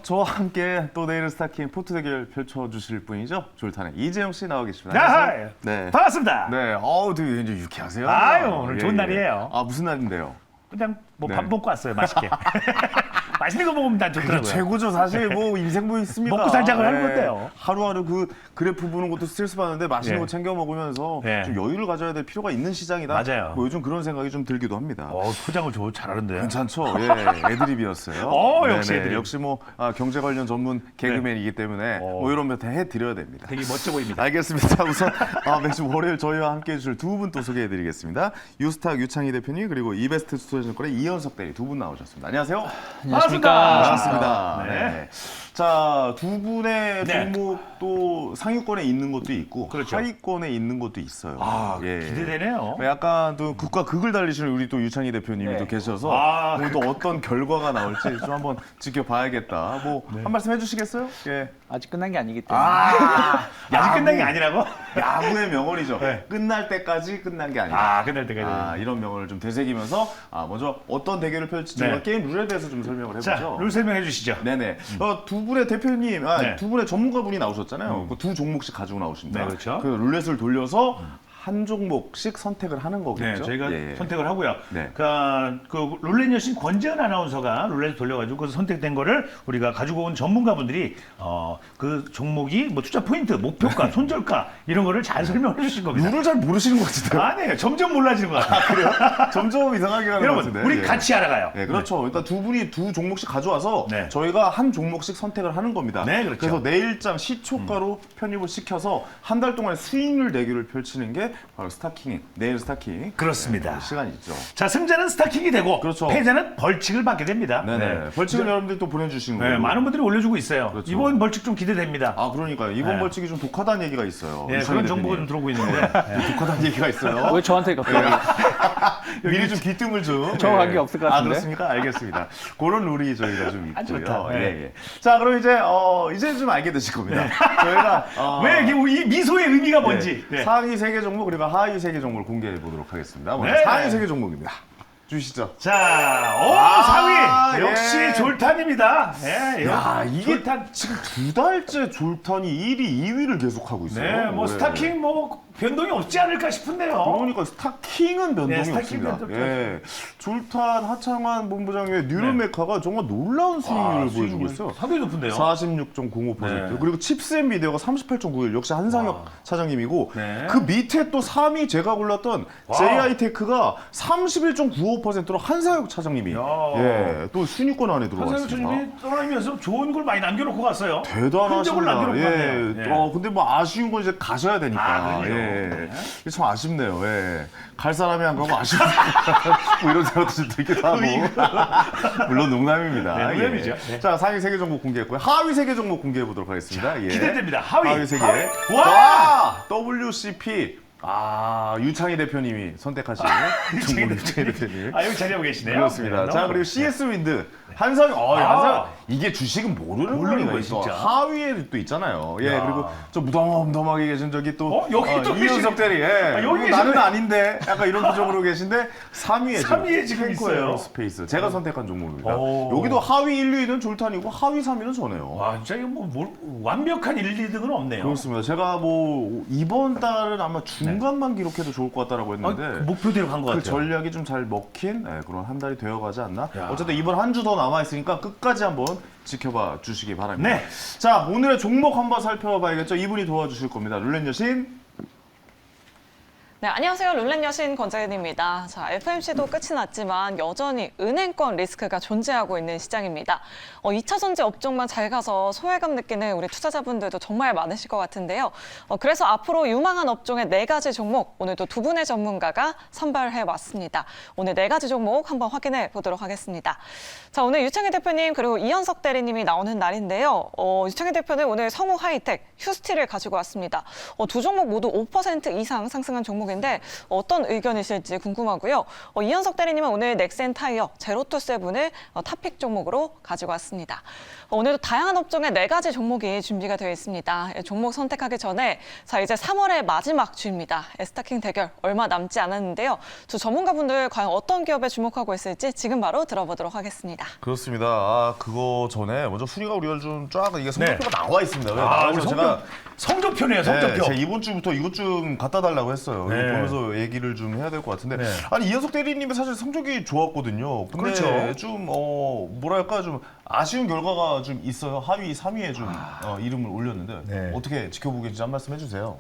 저와 함께 또 내일은 스타킹 포트 대결 펼쳐주실 분이죠. 졸탄의 이재영 씨 나와 계십니다. 안녕하세요. 네. 반갑습니다. 네, 되게 이제 유쾌하세요. 아유, 오늘 좋은 예. 날이에요. 아, 무슨 날인데요? 그냥 뭐 네. 밥 먹고 왔어요, 맛있게. 맛있는 거 먹으면 난 좋더라고요. 최고죠. 사실 뭐 인생 뭐 있습니까? 먹고 살자고 하는 건데요. 하루하루 그 그래프 보는 것도 스트레스 받는데 맛있는 네. 거 챙겨 먹으면서 네. 좀 여유를 가져야 될 필요가 있는 시장이다. 맞아요. 뭐 요즘 그런 생각이 좀 들기도 합니다. 포장을 잘하는데요. 괜찮죠? 예, 애드립이었어요. 역시 애드립. 역시 뭐 경제 관련 전문 개그맨이기 때문에 뭐 이런 거 다 해드려야 됩니다. 되게 멋져 보입니다. 알겠습니다. 우선 매주 월요일 저희와 함께해 주실 두 분 또 소개해드리겠습니다. 유스탁 유창희 대표님 그리고 이베스트 스토어증권의 이현석 대리 두 분 나오셨습니다. 안녕하세요. 안녕하십니까. 반갑습니다. 네. 네. 자, 두 분의 네. 종목도 상위권에 있는 것도 있고 그렇죠. 하위권에 있는 것도 있어요. 기대되네요. 약간 또 극과 극을 달리시는 우리 또 유창희 대표님이 네. 또 계셔서 오늘 또 어떤 결과가 나올지 좀 한번 지켜봐야겠다. 뭐 한 말씀 해주시겠어요? 예. 아직 끝난 게 아니기 때문에. 아직 끝난 게 아니라고? 야구의 명언이죠. 네. 끝날 때까지 끝난 게 아니다. 끝날 때까지. 이런 명언을 좀 되새기면서 먼저 어떤 대결을 펼칠지 네. 게임 룰에 대해서 좀 설명을 해보죠. 자, 룰 설명해 주시죠. 네네. 두 분의 대표님, 네. 두 분의 전문가분이 나오셨잖아요. 그 두 종목씩 가지고 나오십니다. 네, 그렇죠. 그 룰렛을 돌려서 한 종목씩 선택을 하는 거겠죠. 네, 저희가 예. 선택을 하고요. 네. 그 룰렛 여신 권재은 아나운서가 룰렛을 돌려가지고 그래서 선택된 거를 우리가 가지고 온 전문가분들이 그 종목이 뭐 투자 포인트, 목표가, 손절가 이런 거를 잘 설명해 주신 겁니다. 룰을 잘 모르시는 것 같은데요? 아니에요. 점점 몰라지는 것 같아요. 그래요? 점점 이상하게 가는 것 여러분, 같은데. 우리 예. 같이 알아가요. 네, 그렇죠. 일단 두 분이 두 종목씩 가져와서 네. 저희가 한 종목씩 선택을 하는 겁니다. 네, 그렇죠. 그래서 내일장 시초가로 편입을 시켜서 한 달 동안 수익률 대결을 펼치는 게 바로 스타킹, 내일 스타킹. 그렇습니다. 네, 시간이 있죠. 자, 승자는 스타킹이 되고 그렇죠. 패자는 벌칙을 받게 됩니다. 네네. 벌칙은 여러분들이 또 보내주시는 네, 거예요. 많은 분들이 올려주고 있어요. 그렇죠. 이번 벌칙 좀 기대됩니다. 그러니까요. 이번 네. 벌칙이 좀 독하다는 얘기가 있어요. 네, 유창희 그런 대표님. 정보가 좀 들어오고 있는데. 네. 독하다는 얘기가 있어요. 왜 저한테 갑자기? 미리 좀 귀뜸을 좀. 저와 관계 없을 것 같은데? 그렇습니까? 알겠습니다. 그런 룰이 저희가 좀 있고요. 좋다. 네. 예. 자, 그럼 이제 좀 알게 되실 겁니다. 저희가 왜 이게 이 미소의 의미가 뭔지. 네. 네. 상위 3개 종목 그리고 하위 3개 종목을 공개해 보도록 하겠습니다. 먼저 네. 상위 3개 종목입니다. 주시죠. 자, 상위 예. 역시 졸탄입니다. 네, 야, 이게 졸탄. 지금 2달째 졸탄이 1위, 2위를 계속하고 있어요. 네, 뭐 네. 스타킹 뭐 변동이 없지 않을까 싶은데요. 그러니까 스타킹은 변동이 네, 스타킹 없습니다. 변동이 예. 졸탄 하창환 본부장의 뉴럴메카가 정말 놀라운 수익률을 보여주고 있어요. 상당히 높은데요. 46.05%. 네. 그리고 칩스앤미디어가 38.91. 역시 한상혁 차장님이고 네. 그 밑에 또 3위 제가 골랐던 JI테크가 31.95%로 한상혁 차장님이 야. 또 순위권 안에 한상혁 들어왔습니다. 선생님이 떠나면서 좋은 걸 많이 남겨놓고 갔어요. 대단하십니다. 흔적을 남겨놓고 예. 갔네요. 근데 뭐 아쉬운 건 이제 가셔야 되니까. 그럼요. 예. 이게 참 아쉽네요. 예. 갈 사람이 안 가고 아쉽다. 뭐 이런 생각도 좀 들기도 하고. 물론 농담입니다. 네, 농담이죠. 예. 네. 자, 상위 3개 종목 공개했고요. 하위 3개 종목 공개해 보도록 하겠습니다. 예. 기대됩니다. 하위. 하위 3개. 와! WCP. 유창희 대표님이 선택하신 종목 유창희 대표님. 여기 자리하고 계시네요. 그렇습니다. 네, 자, 너무 그리고 좋습니다. CS 윈드. 한상혁, 한상혁. 이게 주식은 모르는 거예요. 진짜. 하위에 또 있잖아요. 예, 야. 그리고 저 무덤덤하게 계신 저기 또. 여기 또 이현석 대리. 예. 여기 나는 계시네. 아닌데. 약간 이런 표정으로 계신데 3위에 3위에 지금 탱커 있어요. 에어로스페이스. 제가 선택한 종목입니다. 오. 여기도 하위 1, 2위는 졸탄이고 하위 3위는 저네요. 진짜 이거 완벽한 1, 2등은 없네요. 그렇습니다. 제가 뭐 이번 달은 아마 중간만 기록해도 좋을 것 같다라고 했는데 그 목표대로 간 것 같아요. 그 전략이 좀 잘 먹힌 그런 한 달이 되어가지 않나. 야. 어쨌든 이번 한 주 더 남아 있으니까 끝까지 한번 지켜봐 주시기 바랍니다. 네. 자, 오늘의 종목 한번 살펴봐야겠죠. 이분이 도와주실 겁니다. 룰렛 여신. 네, 안녕하세요. 룰렛 여신 권재은입니다. 자, FMC도 끝이 났지만 여전히 은행권 리스크가 존재하고 있는 시장입니다. 2차 전지 업종만 잘 가서 소외감 느끼는 우리 투자자분들도 정말 많으실 것 같은데요. 그래서 앞으로 유망한 업종의 4가지 종목, 오늘도 두 분의 전문가가 선발해 왔습니다. 오늘 4가지 종목 한번 확인해 보도록 하겠습니다. 자, 오늘 유창희 대표님 그리고 이현석 대리님이 나오는 날인데요. 유창희 대표는 오늘 성우 하이텍, 휴스틸을 가지고 왔습니다. 두 종목 모두 5% 이상 상승한 종목이 종목인데 어떤 의견이실지 궁금하고요. 이현석 대리님은 오늘 넥센 타이어 제로투세븐을 탑픽 종목으로 가지고 왔습니다. 오늘도 다양한 업종의 4가지 종목이 준비가 되어 있습니다. 종목 선택하기 전에 자 이제 3월의 마지막 주입니다. 스타킹 대결 얼마 남지 않았는데요. 두 전문가분들 과연 어떤 기업에 주목하고 있을지 지금 바로 들어보도록 하겠습니다. 그렇습니다. 그거 전에 먼저 순위가 우리가 좀 쫙 이게 성적표가 나와 있습니다. 우리 성적표네요, 성적표. 제가 이번 주부터 이것 좀 갖다 달라고 했어요. 네. 이거 보면서 얘기를 좀 해야 될 것 같은데 네. 아니 이현석 대리님이 사실 성적이 좋았거든요. 근데 그렇죠. 좀 뭐랄까 좀 아쉬운 결과가 좀 있어요. 하위 3위에 좀 이름을 올렸는데 네. 어떻게 지켜보고 계신지 한 말씀 해주세요.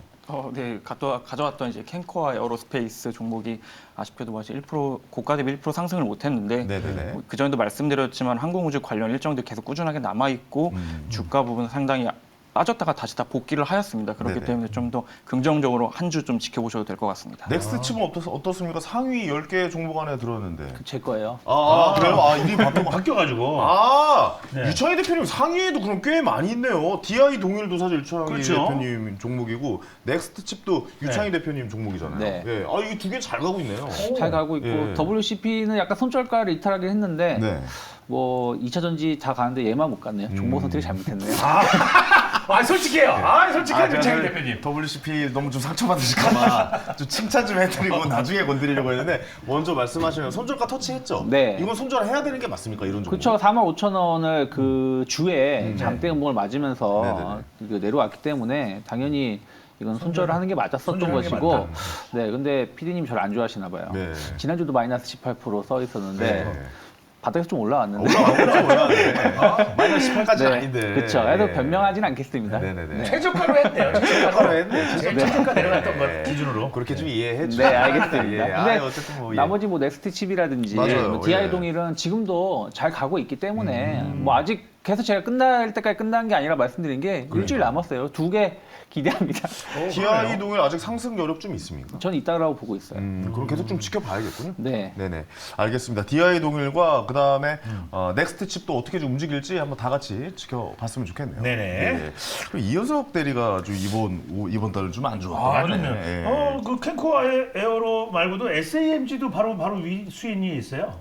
네, 가져왔던 이제 캔코와 에어로스페이스 종목이 아쉽게도 1% 고가 대비 1% 상승을 못했는데 네네네. 그 전에도 말씀드렸지만 항공우주 관련 일정들 계속 꾸준하게 남아 있고 주가 부분 상당히 빠졌다가 다시 다 복귀를 하였습니다. 그렇기 네네. 때문에 좀 더 긍정적으로 한 주 좀 지켜보셔도 될 것 같습니다. 넥스트 칩은 어떻습니까? 상위 10개 종목 안에 들었는데. 제 거예요. 그래요? 이름이 바뀌고. 바뀌어가지고. 네. 유창희 대표님 상위에도 그럼 꽤 많이 있네요. DI 동일도 사실 유창희 그렇죠. 대표님 종목이고 넥스트 칩도 유창희 대표님 종목이잖아요. 네. 예. 이 두 개 잘 가고 있네요. 잘 가고 있고 예. WCP는 약간 손절가를 이탈하긴 했는데 네. 뭐 2차 전지 다 가는데 얘만 못 갔네요. 종목 선택이 잘못했네요. 솔직해요. 솔직해요, 유창희 대표님. WCP 너무 좀 상처받으실까봐 좀 칭찬 좀 해드리고 나중에 건드리려고 했는데 먼저 말씀하시면 손절가 터치했죠? 네. 이건 손절해야 되는 게 맞습니까? 이런 종목? 그렇죠. 45,000원을 그 주에 장대 음봉을 맞으면서 내려왔기 때문에 당연히 이건 손절을 하는 게 맞았었던 손절하는 게 것이고, 맞다. 네, 근데 PD님 저를 안 좋아하시나 봐요. 네. 지난주도 마이너스 18% 써 있었는데 네. 바닥에서 좀 올라왔는데. 마이너스 18까지는 네, 아닌데. 그렇죠. 그래도 변명하진 않겠습니다. 네네네. 네. 최저가로 했네요. 최저가로 했네. 최저가 내려갔던 것 네. 기준으로. 그렇게 좀 이해해 주세요. 네, 알겠습니다. 예. 근데 어쨌든 뭐 나머지 뭐 넥스트 칩이라든지 맞아요. 뭐 DI 예. 동일은 지금도 잘 가고 있기 때문에 뭐 아직 계속 제가 끝날 때까지 끝난 게 아니라 말씀드린 게 일주일 남았어요. 2개 기대합니다. DI 동일 아직 상승 여력 좀 있습니까? 전 있다고 보고 있어요. 그럼 계속 좀 지켜봐야겠군요. 네. 네네. 알겠습니다. DI 동일과 그 다음에 넥스트 칩도 어떻게 좀 움직일지 한번 다 같이 지켜봤으면 좋겠네요. 네네. 예. 그리고 이현석 대리가 좀 이번 달은 좀 안 좋았던 것 그렇네요. 같네. 그 캔코와 에어로 말고도 SAMG도 바로 위 수인이 있어요.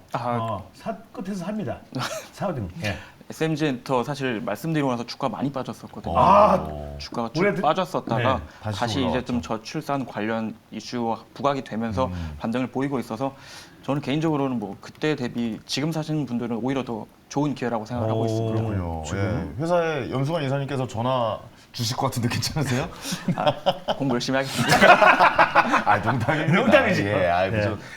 끝에서 삽니다. 4등. 예. SMG엔터 사실 말씀드리고 나서 주가 많이 빠졌었거든요. 주가가 쭉 올해 빠졌었다가 네, 다시 이제 좀 저출산 관련 이슈와 부각이 되면서 반등을 보이고 있어서 저는 개인적으로는 뭐 그때 대비 지금 사시는 분들은 오히려 더 좋은 기회라고 생각하고 있습니다. 그렇군요. 예. 회사에 염수관 이사님께서 전화 주실 것 같은데 괜찮으세요? 공부 열심히 하겠습니다. 농담입니다. 농담이지.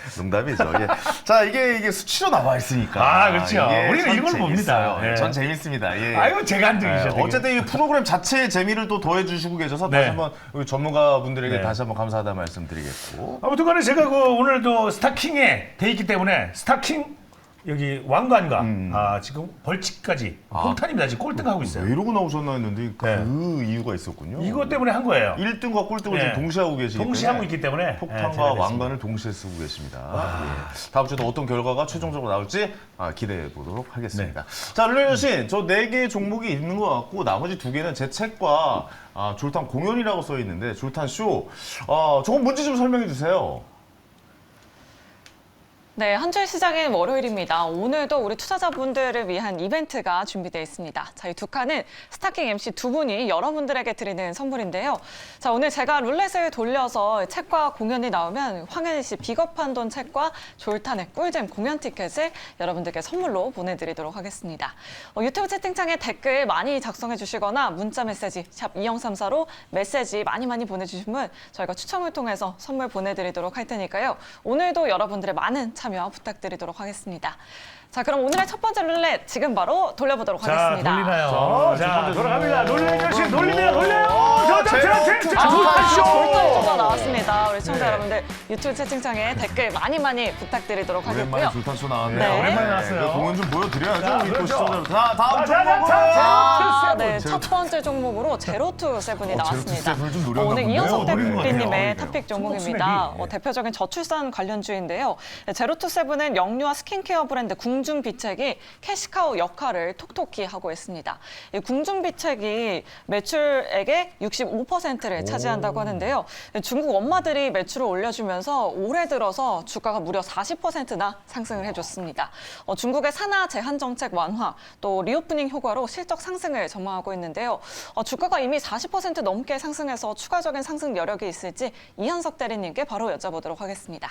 무슨 농담이죠. 예. 자, 이게 수치로 나와 있으니까. 그렇죠. 이게 우리는 참 이걸 봅니다. 재밌어요. 예. 전 재밌습니다. 예. 아이고, 제가 한등이죠. 어쨌든 이 프로그램 자체의 재미를 또 더해주시고 계셔서 네. 다시 한번 우리 전문가분들에게 네. 다시 한번 감사하다는 말씀드리겠고. 아무튼간에 제가 오늘도 스타킹에 돼 있기 때문에 스타킹 여기 왕관과 지금 벌칙까지 폭탄입니다. 지금 꼴등하고 있어요. 왜 이러고 나오셨나 했는데 그 네. 이유가 있었군요. 이것 때문에 한 거예요. 1등과 꼴등을 네. 지금 동시에 하고 계시기 때문에 동시에 하고 있기 때문에 폭탄과 제가 됐습니다. 왕관을 동시에 쓰고 계십니다. 예. 다음 주에도 어떤 결과가 최종적으로 나올지 기대해 보도록 하겠습니다. 자, 룰레 씨, 저 4개 종목이 있는 것 같고 나머지 2개는 제 책과 졸탄 공연이라고 써 있는데 졸탄 쇼. 저건 뭔지 좀 설명해 주세요. 네, 한 주의 시작인 월요일입니다. 오늘도 우리 투자자분들을 위한 이벤트가 준비되어 있습니다. 자, 이 두 칸은 스타킹 MC 두 분이 여러분들에게 드리는 선물인데요. 자, 오늘 제가 룰렛을 돌려서 책과 공연이 나오면 황현희 씨 비겁한 돈 책과 졸탄의 꿀잼 공연 티켓을 여러분들께 선물로 보내드리도록 하겠습니다. 유튜브 채팅창에 댓글 많이 작성해 주시거나 문자 메시지 샵 2034로 메시지 많이 보내주시면 저희가 추첨을 통해서 선물 보내드리도록 할 테니까요. 오늘도 여러분들의 많은 참여 부탁드리도록 하겠습니다. 자, 그럼 오늘의 첫 번째 룰렛 지금 바로 돌려보도록 하겠습니다. 돌리나요? 자, 돌아갑니다. 놀래요. 놀리네요. 돌려요. 졸탄쇼가 나왔습니다. 우리 시청자 여러분들 유튜브 채팅창에 댓글 많이 부탁드리도록 오랜만에 하겠고요. 졸탄 쇼 나왔네요. 네. 오랜만에 나왔어요. 공연 좀 보여드려야죠. 우리 또 그렇죠. 시청자들. 자, 다음 종목은 네, 첫 번째 종목으로 제로투 세븐이 나왔습니다. 제로투 세븐을 좀 노렸나 오늘 본데요? 이현석 노린 것 같아요. 대표님의 예. 탑픽 종목입니다. 스냅이, 예. 대표적인 저출산 관련주인데요. 제로투 세븐은 영유아 스킨케어 브랜드 궁 궁중비책이 캐시카우 역할을 톡톡히 하고 있습니다. 이 궁중비책이 매출액의 65%를 차지한다고 하는데요. 중국 엄마들이 매출을 올려주면서 올해 들어서 주가가 무려 40%나 상승을 해줬습니다. 중국의 산하 제한 정책 완화, 또 리오프닝 효과로 실적 상승을 전망하고 있는데요. 주가가 이미 40% 넘게 상승해서 추가적인 상승 여력이 있을지 이현석 대리님께 바로 여쭤보도록 하겠습니다.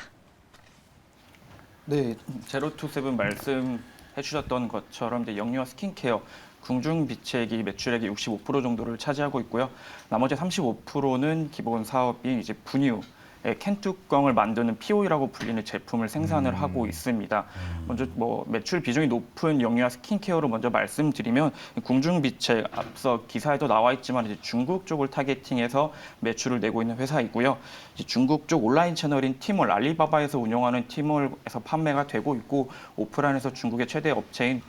네, 제로투세븐 말씀해 주셨던 것처럼 이제 영유아 스킨케어 궁중비책이 매출액의 65% 정도를 차지하고 있고요. 나머지 35%는 기본 사업인 이제 분유, 캔 뚜껑을 만드는 POE라고 불리는 제품을 생산을 하고 있습니다. 먼저 뭐 매출 비중이 높은 영유아 스킨케어로 먼저 말씀드리면 궁중비책 앞서 기사에도 나와 있지만 이제 중국 쪽을 타겟팅해서 매출을 내고 있는 회사이고요. 이제 중국 쪽 온라인 채널인 티몰, 알리바바에서 운영하는 티몰에서 판매가 되고 있고 오프라인에서 중국의 최대 업체인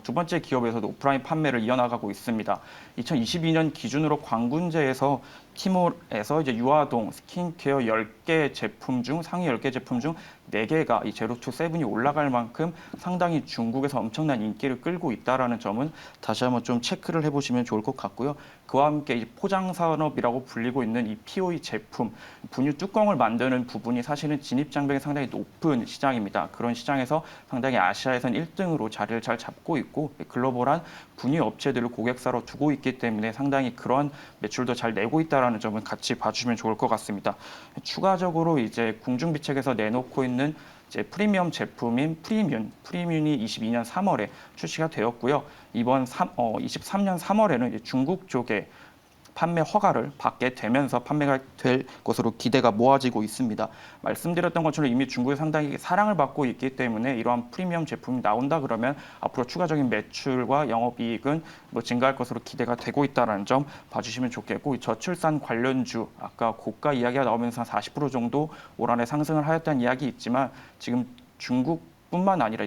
두 번째 기업에서도 오프라인 판매를 이어나가고 있습니다. 2022년 기준으로 광군제에서 티몰에서 이제 유아동 스킨케어 10개 제품 중 상위 10개 제품 중 4개가 이 제로투세븐이 올라갈 만큼 상당히 중국에서 엄청난 인기를 끌고 있다라는 점은 다시 한번 좀 체크를 해보시면 좋을 것 같고요. 그와 함께 이 포장 산업이라고 불리고 있는 이 POE 제품, 분유 뚜껑을 만드는 부분이 사실은 진입 장벽이 상당히 높은 시장입니다. 그런 시장에서 상당히 아시아에선 1등으로 자리를 잘 잡고 있고 글로벌한 분유 업체들을 고객사로 두고 있기 때문에 상당히 그런 매출도 잘 내고 있다라는 점은 같이 봐주시면 좋을 것 같습니다. 추가적으로 이제 궁중비책에서 내놓고 있는 이제 프리미엄 제품인 프리뮨이 22년 3월에 출시가 되었고요. 이번 23년 3월에는 이제 중국 쪽에 판매 허가를 받게 되면서 판매가 될 것으로 기대가 모아지고 있습니다. 말씀드렸던 것처럼 이미 중국에 상당히 사랑을 받고 있기 때문에 이러한 프리미엄 제품이 나온다 그러면 앞으로 추가적인 매출과 영업이익은 뭐 증가할 것으로 기대가 되고 있다는 점 봐주시면 좋겠고 저출산 관련주 아까 고가 이야기가 나오면서 한 40% 정도 올 한해 상승을 하였다는 이야기 있지만 지금 중국 뿐만 아니라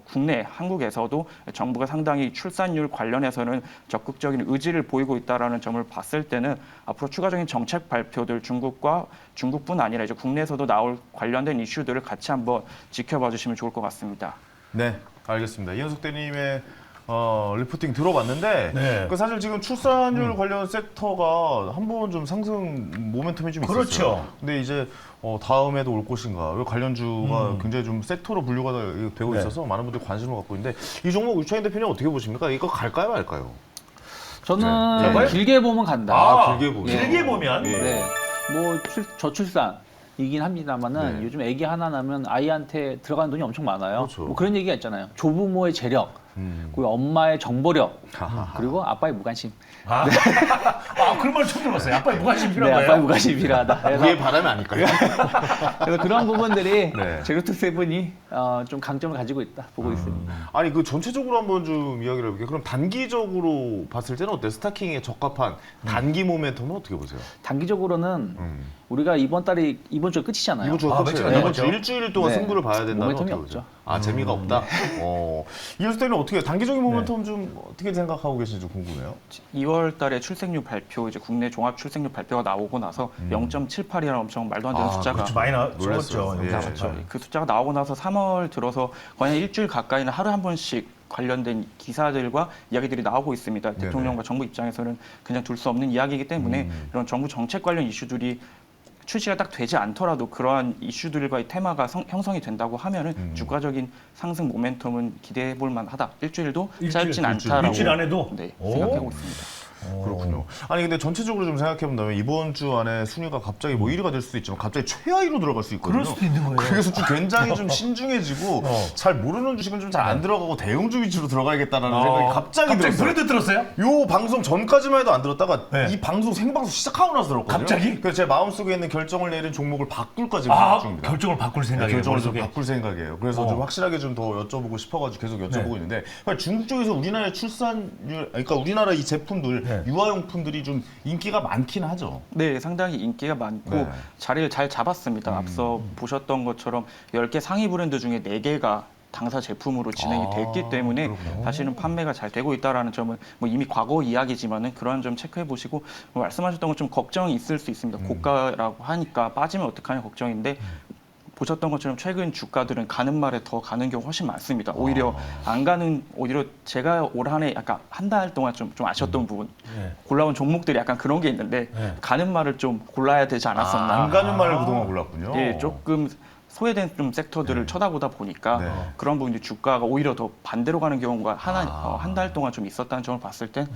국내 한국에서도 정부가 상당히 출산율 관련해서는 적극적인 의지를 보이고 있다는 점을 봤을 때는 앞으로 추가적인 정책 발표들 중국뿐 아니라 이제 국내에서도 나올 관련된 이슈들을 같이 한번 지켜봐 주시면 좋을 것 같습니다. 네, 알겠습니다. 이현석 대리님의 리포팅 들어봤는데 네. 그 사실 지금 출산율 관련 섹터가 한번 좀 상승 모멘텀이 좀 있었어요. 그렇죠. 근데 이제 다음에도 올 것인가 이 관련주가 굉장히 좀 섹터로 분류가 되고 네. 있어서 많은 분들이 관심을 갖고 있는데 이 종목 유창인 대표님 어떻게 보십니까? 이거 갈까요 말까요? 저는 네. 길게 보면 간다. 길게 보면. 길게 보면 예. 네. 뭐 저출산이긴 합니다만은 네. 요즘 아기 하나 나면 아이한테 들어가는 돈이 엄청 많아요. 그렇죠. 뭐 그런 얘기가 있잖아요. 조부모의 재력, 그리고 엄마의 정보력, 그리고 아빠의 무관심. 그런 말 처음 들어봤어요. 아빠의 무관심 네, 필요한 아빠의 거예요? 무관심이 필요하다. 그래서, 우리의 바람이 아닐까요? 그래서 그런 부분들이 네. 제로투세븐이 좀 강점을 가지고 있다 보고 있습니다. 아니 그 전체적으로 한번 좀 이야기를 해볼게요. 그럼 단기적으로 봤을 때는 어때요? 스타킹에 적합한 단기 모멘텀은 어떻게 보세요? 단기적으로는 우리가 이번 주가 끝이잖아요. 이번 주가 아, 끝이에요. 며칠 이번 주 남았죠? 일주일 동안 네. 승부를 봐야 된다면 모멘텀이 어떻게 없죠. 보세요? 아 재미가 없다. 이현수 때는 어떻게 단기적인 모멘텀 좀 어떻게 생각하고 계신지 궁금해요. 2월달에 출생률 발표 이제 국내 종합 출생률 발표가 나오고 나서 0.78이라는 엄청 말도 안 되는 숫자가 그렇죠. 많이 놀랐어요. 적었죠. 예. 나왔죠. 그 숫자가 나오고 나서 3월 들어서 거의 한 일주일 가까이는 하루 한 번씩 관련된 기사들과 이야기들이 나오고 있습니다. 네네. 대통령과 정부 입장에서는 그냥 둘 수 없는 이야기이기 때문에 이런 정부 정책 관련 이슈들이 출시가 딱 되지 않더라도 그러한 이슈들과의 테마가 형성이 된다고 하면은 주가적인 상승 모멘텀은 기대해 볼 만하다. 일주일도 짧진 않다라고 일주일 안에도? 네, 오. 생각하고 있습니다. 그렇군요. 아니 근데 전체적으로 좀 생각해 본다면 이번 주 안에 순위가 갑자기 뭐 1위가 될 수도 있지만 갑자기 최하위로 들어갈 수 있거든요. 그럴 수도 있는 거예요. 그래서 좀 굉장히 좀 신중해지고 잘 모르는 주식은 좀 잘 안 들어가고 대형주 위주로 들어가야겠다라는 생각이 갑자기 들었어요. 브랜드 들었어요? 요 방송 전까지만 해도 안 들었다가 네. 이 방송 생방송 시작하고 나서 들었거든요. 갑자기? 그래서 제 마음속에 있는 결정을 내린 종목을 바꿀까 지금 생각 중입니다. 결정을 바꿀 네, 생각이에요. 결정을 좀 머릿속에. 바꿀 생각이에요. 그래서 좀 확실하게 좀 더 여쭤보고 싶어가지고 계속 여쭤보고 네. 있는데 그러니까 중국 쪽에서 우리나라의 출산율, 그러니까 우리나라 이 제품들, 네. 유아용품들이 좀 인기가 많긴 하죠. 네, 상당히 인기가 많고 네. 자리를 잘 잡았습니다. 앞서 보셨던 것처럼 10개 상위 브랜드 중에 4개가 당사 제품으로 진행이 됐기 때문에 사실은 판매가 잘 되고 있다는 점은 뭐 이미 과거 이야기지만은 그런 점 체크해 보시고 뭐 말씀하셨던 것 좀 걱정이 있을 수 있습니다. 고가라고 하니까 빠지면 어떡하냐 걱정인데 보셨던 것처럼 최근 주가들은 가는 말에 더 가는 경우 훨씬 많습니다. 오히려 안 가는, 오히려 제가 올 한 해 약간 한 달 동안 좀 아쉬웠던 부분, 네. 골라온 종목들이 약간 그런 게 있는데 네. 가는 말을 좀 골라야 되지 않았었나. 안 가는 말을 그동안 골랐군요. 예, 조금 소외된 좀 섹터들을 쳐다보다 보니까 네. 그런 부분이 주가가 오히려 더 반대로 가는 경우가 한 달 동안 좀 있었다는 점을 봤을 땐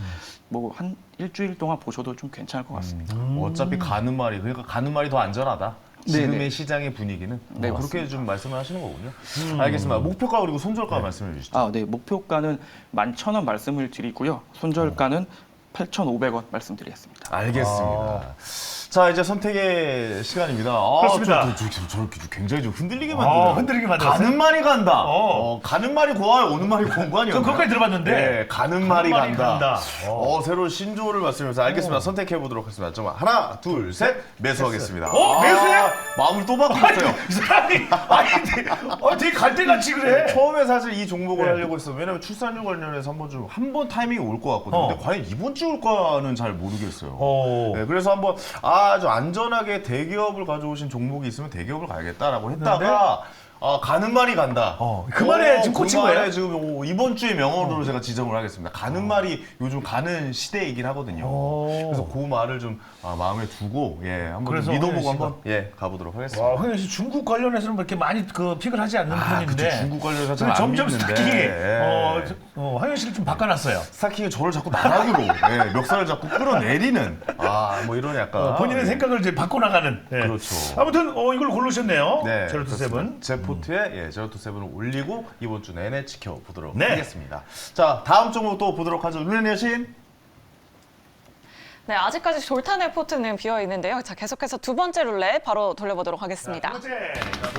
뭐 한 일주일 동안 보셔도 좀 괜찮을 것 같습니다. 어차피 가는 말이 그러니까 가는 말이 더 안전하다. 지금의 네네. 시장의 분위기는 네, 그렇게 맞습니다. 좀 말씀을 하시는 거군요. 알겠습니다. 목표가 그리고 손절가 말씀해 주시죠. 아, 네. 목표가는 11,000원 말씀을 드리고요. 손절가는 8,500원 말씀드리겠습니다. 알겠습니다. 자, 이제 선택의 시간입니다. 그렇습니다. 저렇게 굉장히 좀 흔들리게 만드네요. 흔들리게 만들었어요? 가는 말이 간다. 어. 가는 말이 고와요. 오는 말이 고운 거 아니에요? 저 그것까지 들어봤는데. 네, 가는 말이 말이 간다. 간다. 새로운 신조어를 말씀드리면서 알겠습니다. 선택해 보도록 하겠습니다. 좀 하나, 둘, 셋, 매수하겠습니다. 매수해요? 마음을 또 바꿨어요. 이 사람이 되게 갈대같이 그래. 처음에 사실 이 종목을 네. 하려고 했어요. 왜냐면 출산율 관련해서 한 번 타이밍이 올 것 같거든요. 어. 근데 과연 이번 주 올까는 잘 모르겠어요. 오. 네, 그래서 한번 아주 안전하게 대기업을 가져오신 종목이 있으면 대기업을 가야겠다라고 했다가 가는 말이 간다. 그 말에 지금 꽂힌 그 말에 거예요? 지금 이번 주의 명언으로 제가 지정을 하겠습니다. 가는 말이 요즘 가는 시대이긴 하거든요. 그래서 그 말을 좀 마음에 두고 한번 그래서 좀 믿어보고 황현 씨가- 한번 가보도록 하겠습니다. 와, 황현 씨 중국 관련해서는 뭐 이렇게 많이 픽을 하지 않는 편인데. 그쵸. 중국 관련해서 근데 잘안 점점 믿는데. 스타킹이 황현 씨를 좀 바꿔놨어요. 스타킹이 저를 자꾸 나락으로 멱살을 자꾸 끌어내리는 뭐 이런 약간 본인의 생각을 이제 바꿔나가는. 네. 그렇죠. 아무튼 이걸 고르셨네요. 네, 제로투 세븐. 제포트에 제로투 세븐을 올리고 이번 주 내내 지켜보도록 네. 하겠습니다. 자, 다음 종목 또 보도록 하죠. 룰렛 여신. 네, 아직까지 졸탄의 포트는 비어 있는데요. 자, 계속해서 두 번째 룰렛 바로 돌려보도록 하겠습니다. 두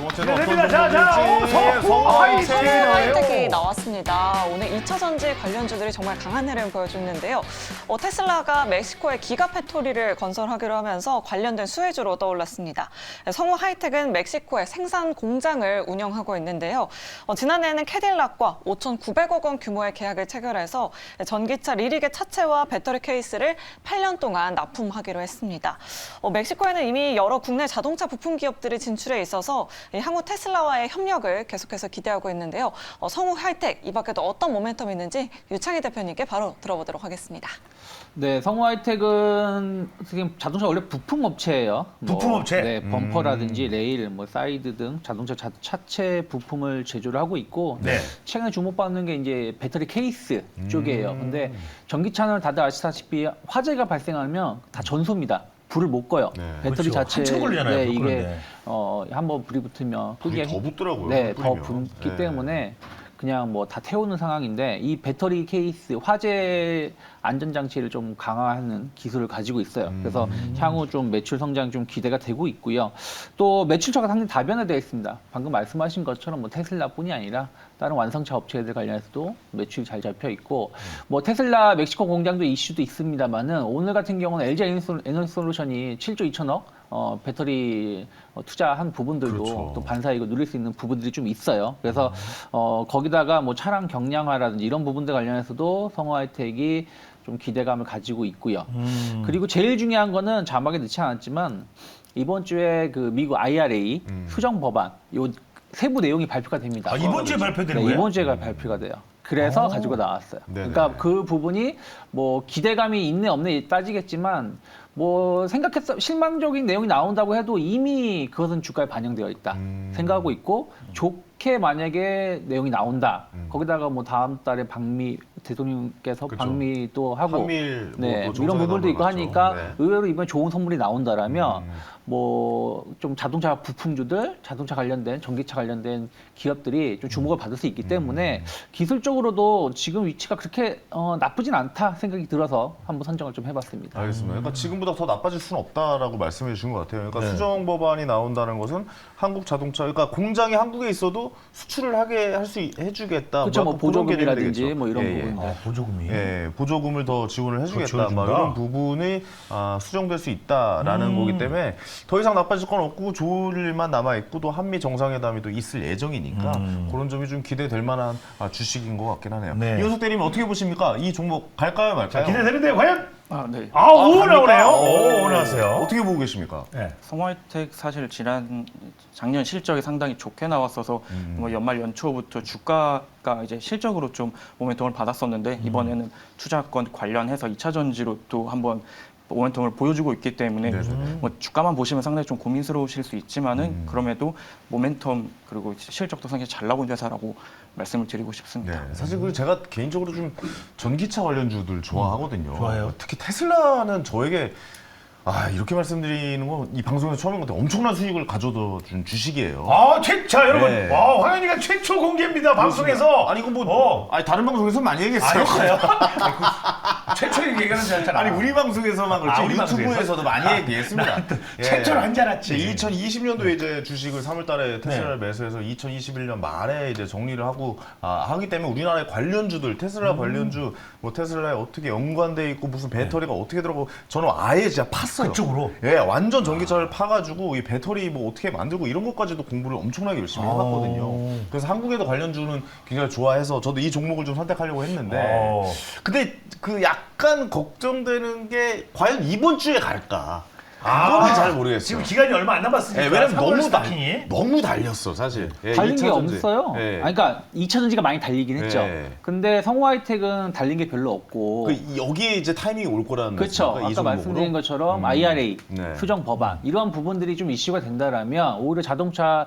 번째는 기대됩니다. 어떤 자, 종목일지 하이텍이 나왔습니다. 오늘 2차 전지 관련주들이 정말 강한 흐름 보여줬는데요. 테슬라가 멕시코에 기가 팩토리를 건설하기로 하면서 관련된 수혜주로 떠올랐습니다. 성우 하이텍은 멕시코에 생산 공장을 운영하고 있는데요. 지난해에는 캐딜락과 5,900억 원 규모의 계약을 체결해서 전기차 리릭의 차체와 배터리 케이스를 8년 동안 납품하기로 했습니다. 멕시코에는 이미 여러 국내 자동차 부품 기업들이 진출해 있어서 향후 테슬라와의 협력을 계속해서 기대하고 있는데요. 성우 하이텍 이 밖에도 어떤 모멘텀이 있는지 유창희 대표님께 바로 들어보도록 하겠습니다. 네, 성우 하이텍은 지금 자동차 원래 부품 업체예요. 부품 업체? 네, 범퍼라든지 레일, 사이드 등 자동차 차체 부품을 제조를 하고 있고 네. 최근에 주목받는 게 이제 배터리 케이스 쪽이에요. 근데 전기차는 다들 아시다시피 화재가 발생하면 다 전소입니다. 불을 못 꺼요. 네. 배터리 그렇죠. 자체 한참 걸리잖아요, 불 이게 끄는데. 한번 불이 붙으면 불이 더 붙더라고요. 네, 더 뿌리면. 붙기 네. 때문에 그냥 다 태우는 상황인데 이 배터리 케이스 화재 안전 장치를 좀 강화하는 기술을 가지고 있어요. 그래서 향후 좀 매출 성장 좀 기대가 되고 있고요. 또 매출처가 상당히 다변화되어 있습니다. 방금 말씀하신 것처럼 테슬라뿐이 아니라 다른 완성차 업체들 관련해서도 매출이 잘 잡혀 있고 테슬라 멕시코 공장도 이슈도 있습니다만은 오늘 같은 경우는 LG 에너지솔루션이 7조 2천억 배터리 투자한 부분들도 그렇죠. 또 반사이익을 누릴 수 있는 부분들이 좀 있어요. 그래서 거기다가 차량 경량화라든지 이런 부분들 관련해서도 성우 하이텍이 좀 기대감을 가지고 있고요. 그리고 제일 중요한 거는 자막에 넣지 않았지만 이번 주에 그 미국 IRA 수정 법안 요 세부 내용이 발표가 됩니다. 이번 주에 발표되는 네, 거예요? 이번 주에 발표가 돼요. 그래서 가지고 나왔어요. 네네. 그러니까 그 부분이 기대감이 있네 없네 따지겠지만 생각했어 실망적인 내용이 나온다고 해도 이미 그것은 주가에 반영되어 있다 생각하고 있고 좋게 만약에 내용이 나온다 거기다가 다음 달에 박미 대통령께서 그쵸. 방미도 하고 한미일 네, 또 이런 부분도 있고 정상회담을 하니까 맞죠. 네. 의외로 이번에 좋은 선물이 나온다라면 좀 자동차 부품주들, 자동차 관련된 전기차 관련된 기업들이 좀 주목을 받을 수 있기 때문에 기술적으로도 지금 위치가 그렇게 나쁘진 않다 생각이 들어서 한번 선정을 좀 해봤습니다. 알겠습니다. 그러니까 지금보다 더 나빠질 수는 없다라고 말씀해 주신 것 같아요. 그러니까 네. 수정 법안이 나온다는 것은 한국 자동차, 그러니까 공장이 한국에 있어도 수출을 하게 해주겠다. 그렇죠, 그런 보조금이라든지 개념이 되겠죠. 이런 부분. 보조금이. 보조금을 더 지원을 해주겠다. 지원해준다? 이런 부분이 수정될 수 있다라는 거기 때문에 더 이상 나빠질 건 없고 좋을 일만 남아 있고 또 한미 정상회담이 또 있을 예정이니까 그런 점이 좀 기대될 만한 주식인 것 같긴 하네요. 네. 이현석 대리님 어떻게 보십니까? 이 종목 갈까요, 말까요? 기대되는데 과연 아, 네. 아, 오 갑니까? 나오네요. 오 나왔어요. 어떻게 보고 계십니까? 네. 성화이텍 사실 작년 실적이 상당히 좋게 나왔어서 뭐 연말 연초부터 주가가 이제 실적으로 좀 모멘텀을 받았었는데 이번에는 투자권 관련해서 2차 전지로 또 한번 모멘텀을 보여주고 있기 때문에 뭐 주가만 보시면 상당히 좀 고민스러우실 수 있지만은 그럼에도 모멘텀 그리고 실적도 상당히 잘 나온 회사라고 말씀을 드리고 싶습니다. 네, 사실 그 제가 개인적으로 좀 전기차 관련주들 좋아하거든요. 좋아요. 특히 테슬라는 저에게 이렇게 말씀드리는 건 이 방송에서 처음인 것 같아요. 엄청난 수익을 가져다 준 주식이에요. 자 여러분, 네. 황현이가 최초 공개입니다 방송에서. 아니 이거 뭐 다른 방송에서 많이 얘기했어요. 아니었어요? 최초 얘기하는 줄 알았잖아. 아니 우리 방송에서만 그렇지 우리 유튜브에서도 많이 얘기했습니다. 최초로 한 줄 알았지. 2020년도에 이제 주식을 3월달에 테슬라를 매수해서 2021년 말에 이제 정리를 하고 하기 때문에 우리나라의 관련주들 테슬라 관련주 뭐 테슬라에 어떻게 연관돼 있고 무슨 배터리가 어떻게 들어가고 저는 아예 진짜 팠어요. 그쪽으로? 예, 완전 전기차를 파가지고 이 배터리 뭐 어떻게 만들고 이런 것까지도 공부를 엄청나게 열심히 해봤거든요. 그래서 한국에도 관련주는 굉장히 좋아해서 저도 이 종목을 좀 선택하려고 했는데 근데 그 약간 걱정되는 게 과연 이번 주에 갈까? 그거는 잘 모르겠어요. 지금 기간이 얼마 안 남았으니까. 예, 왜냐면 3월 너무 스타킹이. 너무 달렸어 사실. 예, 달린 게 2차 전지. 없어요. 예. 그러니까 2차 전지가 많이 달리긴 했죠. 예. 근데 성화이텍은 달린 게 별로 없고. 여기에 이제 타이밍이 올 거라는 그렇죠. 말씀입니까? 이 아까 종목으로? 말씀드린 것처럼 IRA, 네. 수정 법안 이런 부분들이 좀 이슈가 된다라면 오히려 자동차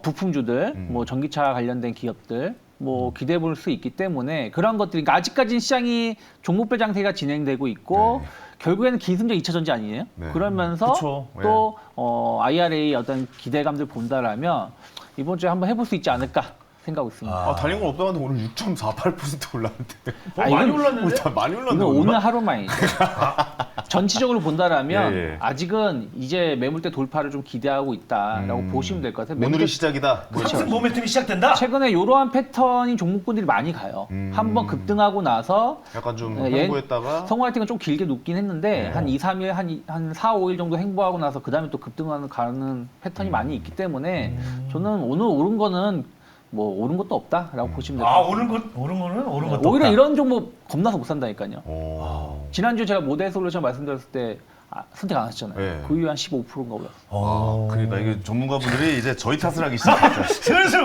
부품주들, 뭐 전기차 관련된 기업들 뭐 기대해 볼 수 있기 때문에 그런 것들이 그러니까 아직까지는 시장이 종목별 장세가 진행되고 있고 결국에는 기승전 2차 전지 아니에요? 네. 그러면서 그쵸. 또 IRA 어떤 기대감들 본다라면 이번 주에 한번 해볼 수 있지 않을까 생각하고 있습니다. 달린 건 없다는데 오늘 6.48% 올랐는데. 많이 이건- 올랐는데? 많이 올랐는데. 이건 오늘 얼마? 하루만이죠. 전체적으로 본다라면 예, 예. 아직은 이제 매물대 돌파를 좀 기대하고 있다라고 보시면 될 것 같아요. 오늘이 매물대 시작이다. 상승 모멘텀이 시작된다. 최근에 이러한 패턴인 종목군들이 많이 가요. 한번 급등하고 나서 약간 좀 예, 행보했다가 성화이팅은 좀 길게 눕긴 했는데 한 2, 3일, 한 4, 5일 정도 행보하고 나서 그 다음에 또 급등하는 가는 패턴이 많이 있기 때문에 저는 오늘 오른 거는 뭐 오른 것도 없다라고 보시면 될 것 같아요. 오른 것도 오히려 없다. 이런 종목 겁나서 못 산다니까요. 오. 지난주 제가 모델 솔루션 말씀드렸을 때 선택 안 하셨잖아요. 네. 그 이후에 한 15%인가 올랐어요. 그러니까 이게 전문가분들이 이제 저희 탓을 하기 시작했죠. 슬슬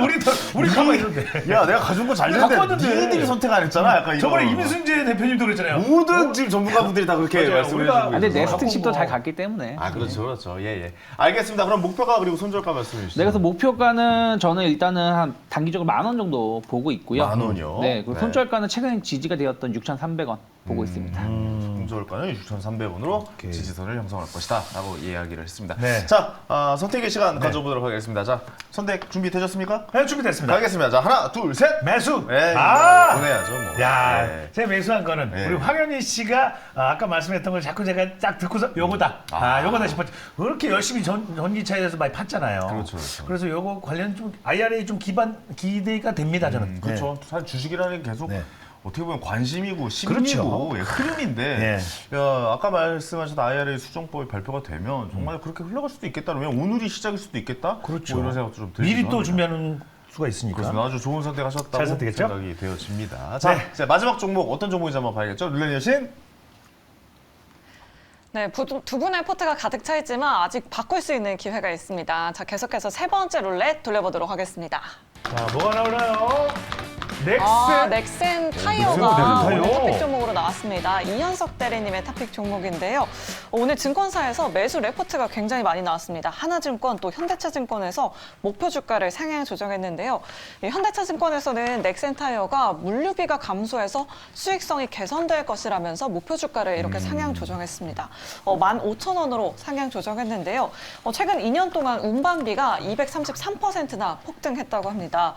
우리 가만히 있는데. 야, 내가 가져온 거 잘 갖고 됐는데 왔는데. 니들이 선택 안 했잖아. 약간 이런. 저번에 이민순재 대표님도 그랬잖아요. 모든 지금 전문가분들이 다 그렇게 맞아요. 말씀을 우리가- 해주고 근데 있어서. 네스트십도 뭐- 잘 갔기 때문에. 그렇죠, 그렇죠. 예, 예. 알겠습니다. 그럼 목표가 그리고 손절가 말씀해 주시죠. 네, 그래서 목표가는 저는 일단은 한 단기적으로 10,000원 정도 보고 있고요. 10,000원이요? 네, 그리고 네. 손절가는 최근 지지가 되었던 6,300원 보고 있습니다. 손절가는 6,300원으로 지지선을 형성할 것이다 라고 이야기를 했습니다. 네. 자, 선택의 시간 가져보도록 하겠습니다. 자, 선택 준비되셨습니까? 네, 준비됐습니다. 가겠습니다. 자, 하나, 둘, 셋! 매수. 네, 보내야죠. 뭐. 야, 네. 제가 매수한 거는 네. 우리 황현희 씨가 아까 말씀했던 걸 자꾸 제가 딱 듣고서 요거다. 요거다 싶었죠. 그렇게 열심히 전기차에 대해서 많이 팠잖아요. 그렇죠, 그렇죠. 그래서 요거 관련 좀 IRA 좀 기대가 됩니다, 저는. 그렇죠. 사실 주식이라는 게 계속 네. 어떻게 보면 관심이고 심리고 그렇죠. 예, 흐름인데 아까 말씀하셨던 IRA 수정법이 발표가 되면 정말 그렇게 흘러갈 수도 있겠다. 왜냐면 오늘이 시작일 수도 있겠다. 그렇죠. 뭐 이런 생각도 좀 들기도 미리 또 합니다. 준비하는 수가 있으니까. 그렇습니다. 아주 좋은 선택하셨다고 잘 선택했죠? 생각이 되어집니다. 자, 네. 이제 마지막 종목 어떤 종목인지 한번 봐야겠죠? 룰렛 여신. 네, 두 분의 포트가 가득 차 있지만 아직 바꿀 수 있는 기회가 있습니다. 자, 계속해서 세 번째 룰렛 돌려보도록 하겠습니다. 자, 뭐가 나오나요? 넥센 넥센 타이어가 타이어. 오늘 토픽 종목으로 나왔습니다. 이현석 대리님의 토픽 종목인데요. 오늘 증권사에서 매수 레포트가 굉장히 많이 나왔습니다. 하나증권 또 현대차증권에서 목표 주가를 상향 조정했는데요. 이 현대차증권에서는 넥센 타이어가 물류비가 감소해서 수익성이 개선될 것이라면서 목표 주가를 이렇게 상향 조정했습니다. 15,000원으로 상향 조정했는데요. 최근 2년 동안 운반비가 233%나 폭등했다고 합니다.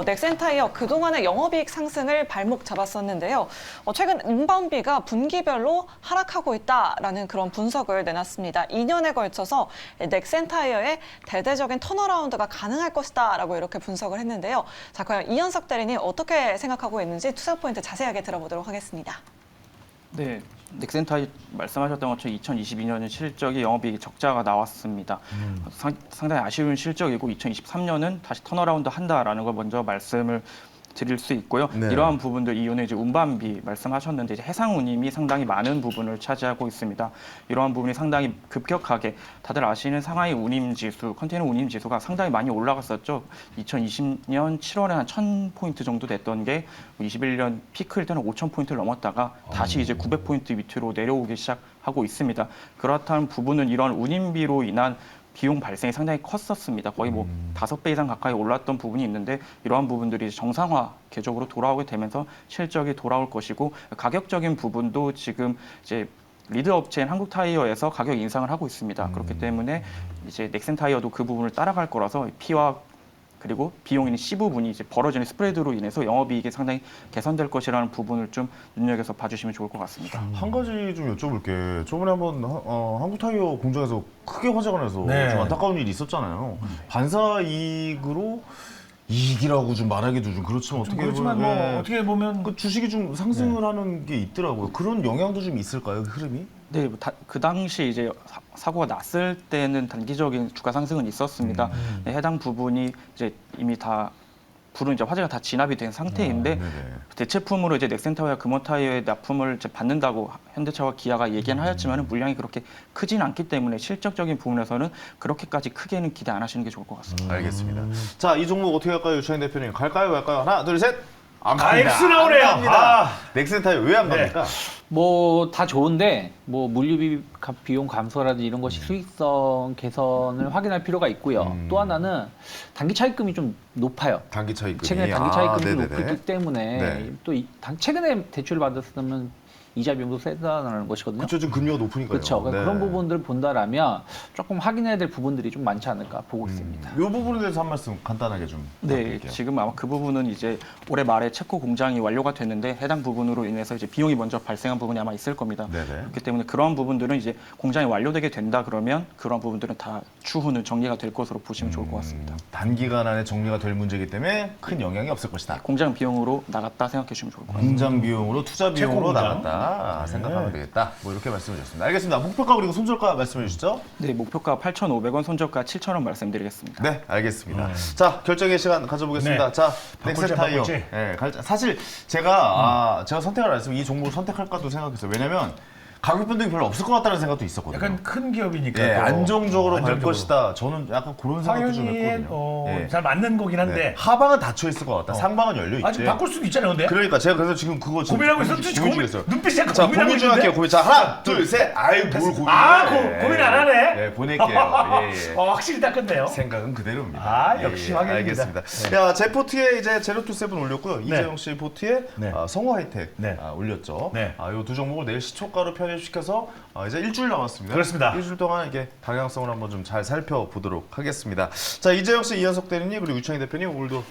넥센 타이어 그동안의 영업이익 상승을 발목 잡았었는데요. 최근 운반비가 분기별로 하락하고 있다라는 그런 분석을 내놨습니다. 2년에 걸쳐서 넥센 타이어의 대대적인 턴어라운드가 가능할 것이다라고 이렇게 분석을 했는데요. 자, 과연 이현석 대리님 어떻게 생각하고 있는지 투자 포인트 자세하게 들어보도록 하겠습니다. 네, 넥센타이 말씀하셨던 것처럼 2022년은 실적이 영업이익 적자가 나왔습니다. 상당히 아쉬운 실적이고 2023년은 다시 턴어라운드 한다라는 걸 먼저 말씀을 드릴 수 있고요. 네. 이러한 부분들 이유는 이제 운반비 말씀하셨는데 이제 해상 운임이 상당히 많은 부분을 차지하고 있습니다. 이러한 부분이 상당히 급격하게 다들 아시는 상하이 운임 지수, 컨테이너 운임 지수가 상당히 많이 올라갔었죠. 2020년 7월에 한 1,000포인트 정도 됐던 게 21년 피크일 때는 5,000포인트를 넘었다가 다시 이제 900포인트 밑으로 내려오기 시작하고 있습니다. 그렇다는 부분은 이런 운임비로 인한 비용 발생이 상당히 컸었습니다. 거의 뭐 5배 이상 가까이 올랐던 부분이 있는데 이러한 부분들이 정상화 궤적으로 돌아오게 되면서 실적이 돌아올 것이고 가격적인 부분도 지금 이제 리드 업체인 한국타이어에서 가격 인상을 하고 있습니다. 그렇기 때문에 이제 넥센타이어도 그 부분을 따라갈 거라서 P와 그리고 비용인 C 부분이 이제 벌어지는 스프레드로 인해서 영업이익이 상당히 개선될 것이라는 부분을 좀 눈여겨서 봐주시면 좋을 것 같습니다. 한 가지 좀 여쭤볼게. 저번에 한번 한국타이어 공장에서 크게 화재가 나서 네. 좀 안타까운 일이 있었잖아요. 반사 이익으로 이익이라고 좀 말하기도 좀 그렇지만 어떻게 그렇지만 뭐 예. 어떻게 보면 그 주식이 좀 상승을 하는 게 있더라고요. 그런 영향도 좀 있을까요, 그 흐름이? 네, 그 당시 이제 사고가 났을 때는 단기적인 주가 상승은 있었습니다. 네, 해당 부분이 이제 이미 다 불은 이제 화재가 다 진압이 된 상태인데 네네. 대체품으로 이제 넥센타이어와 금호타이어의 납품을 이제 받는다고 현대차와 기아가 얘기는 하였지만 물량이 그렇게 크진 않기 때문에 실적적인 부분에서는 그렇게까지 크게는 기대 안 하시는 게 좋을 것 같습니다. 알겠습니다. 자, 이 종목 어떻게 할까요, 유창인 대표님? 갈까요, 말까요? 하나, 둘, 셋. 안 아, X 나오네요. 안 갑니다. 아. 넥센타이어 왜 안 네. 갑니까? 뭐 다 좋은데 뭐 물류비 비용 감소라든지 이런 것이 수익성 개선을 확인할 필요가 있고요. 또 하나는 단기 차입금이 좀 높아요. 단기 차익금이. 최근에 단기 차입금이 네네네. 높기 때문에 네. 또 최근에 대출을 받았으면 이자 비용도 세다는 것이거든요. 그렇죠, 지금 금리가 높으니까요. 그렇죠. 네. 그런 부분들 본다라면 조금 확인해야 될 부분들이 좀 많지 않을까 보고 있습니다. 이 부분에 대해서 한 말씀 간단하게 좀 네, 부탁드릴게요. 지금 아마 그 부분은 이제 올해 말에 체코 공장이 완료가 됐는데 해당 부분으로 인해서 이제 비용이 먼저 발생한 부분이 아마 있을 겁니다. 네네. 그렇기 때문에 그러한 부분들은 이제 공장이 완료되게 된다 그러면 그런 부분들은 다 추후는 정리가 될 것으로 보시면 좋을 것 같습니다. 단기간 안에 정리가 될 문제이기 때문에 큰 영향이 없을 것이다. 공장 비용으로 나갔다 생각해 주시면 좋을 것 같습니다. 공장 비용으로 투자 비용으로 공장? 나갔다 생각하면 되겠다. 뭐 이렇게 말씀을 주셨습니다. 알겠습니다. 목표가 그리고 손절가 말씀해 주시죠. 네, 목표가 8,500원, 손절가 7,000원 말씀드리겠습니다. 네, 알겠습니다. 자, 결정의 시간 가져보겠습니다. 네. 자, 바꿀지, 넥센타이어. 바꿀지? 예, 사실 제가 제가 선택을 안 했으면 이 종목을 선택할까도 생각했어요. 왜냐면 가격 변동이 별로 없을 것 같다는 생각도 있었거든요. 약간 큰 기업이니까 예, 또 안정적으로 갈 안정적으로. 것이다. 저는 약간 그런 생각도 좀 상영이에 했거든요. 예. 잘 맞는 거긴 네. 한데 하방은 닫혀 있을 것 같다. 상방은 열려 있지. 아직 바꿀 수도 있잖아요, 근데. 그러니까 제가 그래서 지금 그거 지금 고민하고 있어. 고민 중이었어요. 눈빛이 약간 자, 고민하고 고민 중 있는데. 할게요. 고민. 자, 하나, 둘, 셋. 아유, 뭘 고민해. 아, 고민 안 하네. 네, 보낼게요. 예, 예. 확실히 닦았네요. 생각은 그대로입니다. 아, 역시 확인입니다. 알겠습니다. 야, 제 포트에 이제 제로투세븐 올렸고요. 이재영 씨 포트에 네. 성우 하이텍 네. 올렸죠. 네. 이 두 종목을 내일 시초가로 편입시켜서 이제 일주일 남았습니다. 그렇습니다. 일주일 동안 이게 방향성을 한번 좀 잘 살펴보도록 하겠습니다. 자, 이재영 씨, 이현석 대리님 그리고 유창희 대표님 오늘도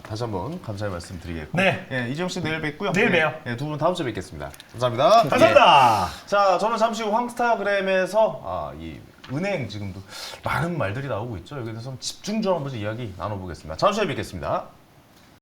다시 한번 감사의 말씀드리겠고, 네. 예, 이재영 씨 내일 뵙고요. 내일 봬요. 예, 두 분 다음 주에 뵙겠습니다. 감사합니다. 감사합니다. 예. 자, 저는 잠시 후 황스타그램에서 이 은행 지금도 많은 말들이 나오고 있죠. 여기에 대해서 집중적으로 한번 이야기 나눠보겠습니다. 잠시 후에 뵙겠습니다.